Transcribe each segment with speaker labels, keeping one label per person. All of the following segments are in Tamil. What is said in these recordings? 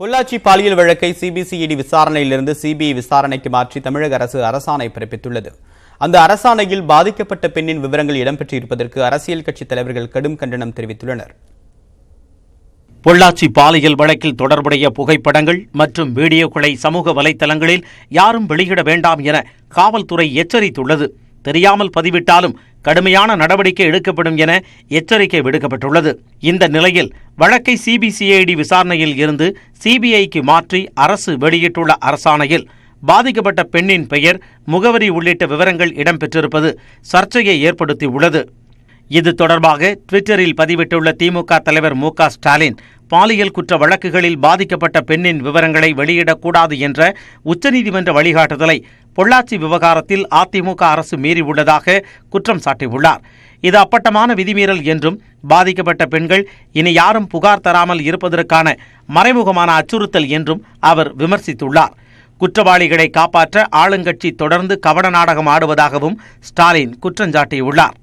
Speaker 1: பொள்ளாச்சி பாலியல் வழக்கை சிபிசிஐடி விசாரணையிலிருந்து சிபிஐ விசாரணைக்கு மாற்றி தமிழக அரசு அரசாணை பிறப்பித்துள்ளது. அந்த அரசாணையில் பாதிக்கப்பட்ட பெண்ணின் விவரங்கள் இடம்பெற்றிருப்பதற்கு அரசியல் கட்சித் தலைவர்கள் கடும் கண்டனம் தெரிவித்துள்ளனர்.
Speaker 2: பொள்ளாச்சி பாலியல் வழக்கில் தொடர்புடைய புகைப்படங்கள் மற்றும் வீடியோக்களை சமூக வலைதளங்களில் யாரும் வெளியிட வேண்டாம் என காவல்துறை எச்சரித்துள்ளது. தெரியாமல் பதிவிட்டாலும் கடுமையான நடவடிக்கை எடுக்கப்படும் என எச்சரிக்கை விடுக்கப்பட்டுள்ளது. இந்த நிலையில் வழக்கை சிபிசிஐடி விசாரணையில் இருந்து சிபிஐக்கு மாற்றி அரசு வெளியிட்டுள்ள அரசாணையில் பாதிக்கப்பட்ட பெண்ணின் பெயர், முகவரி உள்ளிட்ட விவரங்கள் இடம்பெற்றிருப்பது சர்ச்சையை ஏற்படுத்தியுள்ளது. இது தொடர்பாக ட்விட்டரில் பதிவிட்டுள்ள திமுக தலைவர் மு.க. ஸ்டாலின், பாலியல் குற்ற வழக்குகளில் பாதிக்கப்பட்ட பெண்ணின் விவரங்களை வெளியிடக்கூடாது என்ற உச்சநீதிமன்ற வழிகாட்டுதலை பொள்ளாச்சி விவகாரத்தில் அதிமுக அரசு மீறியுள்ளதாக குற்றம் சாட்டியுள்ளார். இது அப்பட்டமான விதிமீறல் என்றும், பாதிக்கப்பட்ட பெண்கள் இனி யாரும் புகார் தராமல் இருப்பதற்கான மறைமுகமான அச்சுறுத்தல் என்றும் அவர் விமர்சித்துள்ளார். குற்றவாளிகளை காப்பாற்ற ஆளுங்கட்சி தொடர்ந்து கவன நாடகம் ஆடுவதாகவும் ஸ்டாலின் குற்றஞ்சாட்டியுள்ளார்.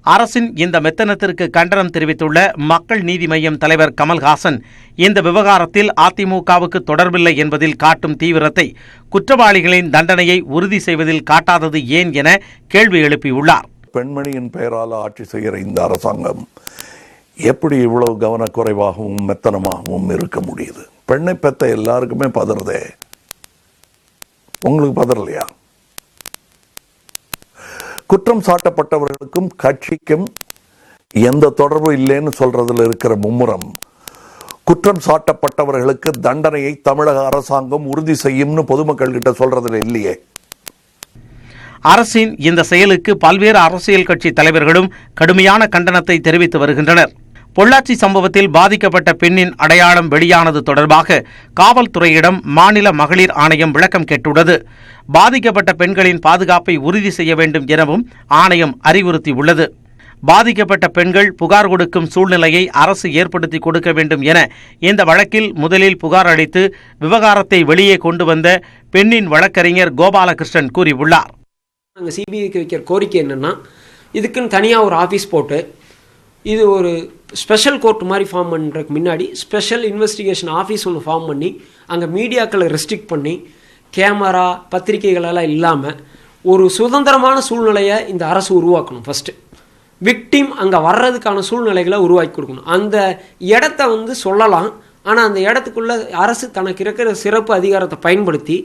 Speaker 2: அரசின் இந்த மெத்தனத்திற்கு கண்டனம் தெரிவித்துள்ள மக்கள் நீதி மய்யம் தலைவர் கமல்ஹாசன், இந்த விவகாரத்தில் அதிமுகவுக்கு தொடர்பில்லை என்பதில் காட்டும் தீவிரத்தை குற்றவாளிகளின் தண்டனையை உறுதி செய்வதில் காட்டாதது ஏன் என கேள்வி எழுப்பியுள்ளார்.
Speaker 3: பெண்மணியின் பெயரால் ஆட்சி செய்கிற இந்த அரசாங்கம் எப்படி இவ்வளவு கவனக்குறைவாகவும் மெத்தனமாகவும் இருக்க முடியுது? பெண்ணை பெத்த எல்லாருக்குமே பதறதே, உங்களுக்கு பதறலையா? குற்றம் சாட்டப்பட்டவர்களுக்கும் கட்சிக்கும் எந்த தொடர்பும் இல்லைன்னு சொல்றதுல இருக்கிற மும்முரம், குற்றம் சாட்டப்பட்டவர்களுக்கு தண்டனையை தமிழக அரசாங்கம் உறுதி செய்யும்னு பொதுமக்கள் கிட்ட சொல்றதுல இல்லையே.
Speaker 2: அரசின் இந்த செயலுக்கு பல்வேறு அரசியல் கட்சி தலைவர்களும் கடுமையான கண்டனத்தை தெரிவித்து வருகின்றனர். பொள்ளாச்சி சம்பவத்தில் பாதிக்கப்பட்ட பெண்ணின் அடையாளம் வெளியானது தொடர்பாக காவல்துறையிடம் மாநில மகளிர் ஆணையம் விளக்கம் கேட்டுள்ளது. பாதிக்கப்பட்ட பெண்களின் பாதுகாப்பை உறுதி செய்ய வேண்டும் எனவும் ஆணையம் அறிவுறுத்தியுள்ளது. பாதிக்கப்பட்ட பெண்கள் புகார் கொடுக்கும் சூழ்நிலையை அரசு ஏற்படுத்தி கொடுக்க வேண்டும் என இந்த வழக்கில் முதலில் புகார் அளித்து விவகாரத்தை வெளியே கொண்டு வந்த பெண்ணின் வழக்கறிஞர் கோபாலகிருஷ்ணன் கூறியுள்ளார்.
Speaker 4: நாங்கள் சிபிஐக்கு வைக்கிற கோரிக்கை என்னென்னா, இதுக்குன்னு தனியாக ஒரு ஆஃபீஸ் போட்டு இது ஒரு ஸ்பெஷல் கோர்ட் மாதிரி ஃபார்ம் பண்ணுறதுக்கு முன்னாடி ஸ்பெஷல் இன்வெஸ்டிகேஷன் ஆஃபீஸ் ஒன்று ஃபார்ம் பண்ணி அங்கே மீடியாக்களை ரெஸ்ட்ரிக்ட் பண்ணி கேமரா பத்திரிகைகளெல்லாம் இல்லாமல் ஒரு சுதந்திரமான சூழ்நிலையை இந்த அரசு உருவாக்கணும். ஃபஸ்ட்டு விக்டிம் அங்கே வர்றதுக்கான சூழ்நிலைகளை உருவாக்கி கொடுக்கணும். அந்த இடத்த சொல்லலாம், ஆனால் அந்த இடத்துக்குள்ளே அரசு தனக்கு இருக்கிற சிறப்பு அதிகாரத்தை பயன்படுத்தி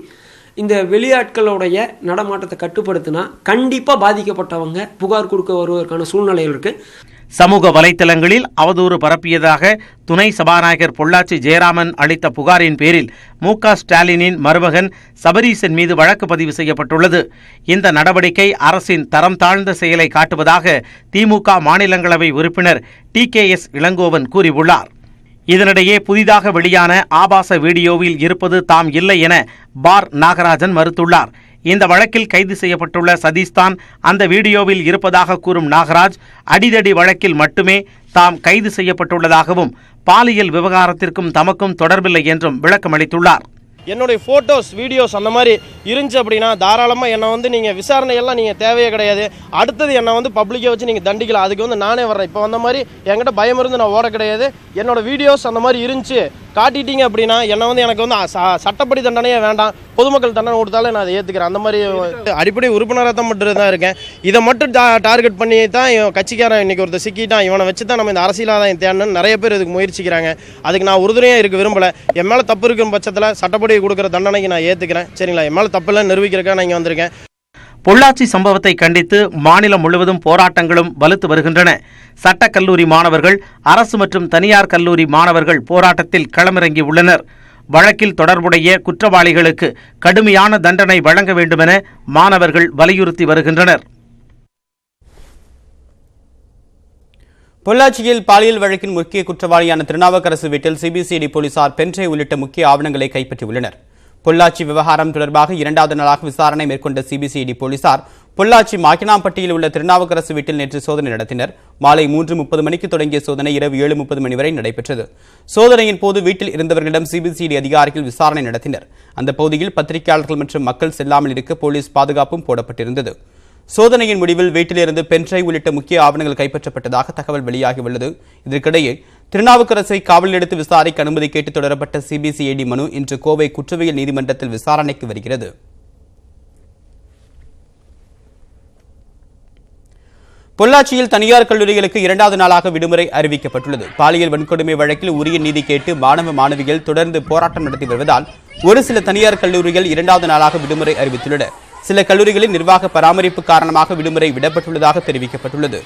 Speaker 4: இந்த வெளியாட்களுடைய நடமாட்டத்தை கட்டுப்படுத்தினா கண்டிப்பாக பாதிக்கப்பட்டவங்க புகார் கொடுக்க வருவதற்கான சூழ்நிலைகள் இருக்குது.
Speaker 2: சமூக வலைதளங்களில் அவதூறு பரப்பியதாக துணை சபாநாயகர் பொள்ளாச்சி ஜெயராமன் அளித்த புகாரின் பேரில் மு.க. ஸ்டாலினின் மருமகன் சபரீசன் மீது வழக்கு பதிவு செய்யப்பட்டுள்ளது. இந்த நடவடிக்கை அரசின் தரம் தாழ்ந்த செயலை காட்டுவதாக திமுக மாநிலங்களவை உறுப்பினர் TKS இளங்கோவன் கூறியுள்ளார். இதனிடையே புதிதாக வெளியான ஆபாச வீடியோவில் இருப்பது தாம் இல்லை என பார் நாகராஜன் மறுத்துள்ளார். இந்த வழக்கில் கைது செய்யப்பட்டுள்ள சதீஷ்தான் அந்த வீடியோவில் இருப்பதாக கூறும் நாகராஜ், அடிதடி வழக்கில் மட்டுமே தாம் கைது செய்யப்பட்டுள்ளதாகவும் பாலியல் விவகாரத்திற்கும் தமக்கும் தொடர்பில்லை என்றும் விளக்கமளித்துள்ளார்.
Speaker 5: என்னுடைய ஃபோட்டோஸ் வீடியோஸ் அந்த மாதிரி இருந்துச்சு அப்படின்னா தாராளமாக என்னை நீங்கள் விசாரணையெல்லாம் நீங்கள் தேவையே கிடையாது. அடுத்தது என்னை பப்ளிக்கை வச்சு நீங்கள் தண்டிக்கலாம். அதுக்கு நானே வர்றேன். இப்போ வந்த மாதிரி என்கிட்ட பயம் இருந்து நான் ஓட கிடையாது. என்னோட வீடியோஸ் அந்த மாதிரி இருந்துச்சு காட்டிட்டீங்க அப்படின்னா என்னை எனக்கு சட்டப்படி தண்டனையே வேண்டாம், பொதுமக்கள் தண்டனை கொடுத்தாலே நான் அதை ஏற்றுக்கிறேன். அந்த மாதிரி அடிப்படை உறுப்பினராக தான் மட்டும் தான் இருக்கேன். இதை மட்டும் டார்கெட் பண்ணி தான் கட்சிக்காரன் இன்றைக்கி ஒருத்தர் சிக்கிட்டான், இவனை வச்சு தான் நம்ம இந்த அரசியலாதான் தேடணும்னு நிறைய பேர் இதுக்கு முயற்சிக்கிறாங்க. அதுக்கு நான் உறுதுணையாக இருக்க விரும்பலை. என் மேலே தப்பு இருக்கும் பட்சத்தில் சட்டப்படி கொடுக்குற தண்டனைக்கு நான் ஏற்றுக்கிறேன். சரிங்களா? என் மேலே தப்புலாம் நிரூபிக்கிறதுக்காக நான் இங்கே வந்திருக்கேன்.
Speaker 2: பொள்ளாச்சி சம்பவத்தை கண்டித்து மாநிலம் முழுவதும் போராட்டங்களும் வலுத்து வருகின்றன. சட்டக் கல்லூரி மாணவர்கள், அரசு மற்றும் தனியார் கல்லூரி மாணவர்கள் போராட்டத்தில் களமிறங்கியுள்ளனர். வழக்கில் தொடர்புடைய குற்றவாளிகளுக்கு கடுமையான தண்டனை வழங்க வேண்டுமென மாணவர்கள் வலியுறுத்தி வருகின்றனர்.
Speaker 1: பொள்ளாச்சியில் பாலியல் வழக்கின் முக்கிய குற்றவாளியான திருநாவுக்கரசு வீட்டில் சிபிசிஐடி போலீசார் பென்ட்ரைவ் உள்ளிட்ட முக்கிய ஆவணங்களை கைப்பற்றியுள்ளனர். பொள்ளாச்சி விவகாரம் தொடர்பாக 2வது நாளாக விசாரணை மேற்கொண்ட சிபிசிஐடி போலீசார் பொள்ளாச்சி மாக்கினாம்பட்டியில் உள்ள திருநாவுக்கரசு வீட்டில் நேற்று சோதனை நடத்தினர். மாலை 3:30 மணிக்கு தொடங்கிய சோதனை இரவு 7:30 மணி வரை நடைபெற்றது. சோதனையின் போது வீட்டில் இருந்தவர்களிடம் சிபிசிஐடி அதிகாரிகள் விசாரணை நடத்தினர். அந்த பகுதியில் பத்திரிகையாளர்கள் மற்றும் மக்கள் செல்லாமல் இருக்க போலீஸ் பாதுகாப்பும் போடப்பட்டிருந்தது. சோதனையின் முடிவில் வீட்டிலிருந்து பென்ட்ரைவ் உள்ளிட்ட முக்கிய ஆவணங்கள் கைப்பற்றப்பட்டதாக தகவல் வெளியாகியுள்ளது. இதற்கிடையே திருநாவுக்கரசை காவலில் எடுத்து விசாரிக்க அனுமதி கேட்டு தொடரப்பட்ட சிபிசிஐடி மனு இன்று கோவை குற்றவியல் நீதிமன்றத்தில் விசாரணைக்கு வருகிறது. பொள்ளாச்சியில் தனியார் கல்லூரிகளுக்கு 2வது நாளாக விடுமுறை அறிவிக்கப்பட்டுள்ளது. பாலியல் வன்கொடுமை வழக்கில் உரிய நீதி கேட்டு மாணவ மாணவிகள் தொடர்ந்து போராட்டம் நடத்தி வருவதால் ஒரு சில தனியார் கல்லூரிகள் 2வது நாளாக விடுமுறை அறிவித்துள்ளன. சில கல்லூரிகளில் நிர்வாக பராமரிப்பு காரணமாக விடுமுறை விடப்பட்டுள்ளதாக தெரிவிக்கப்பட்டுள்ளது.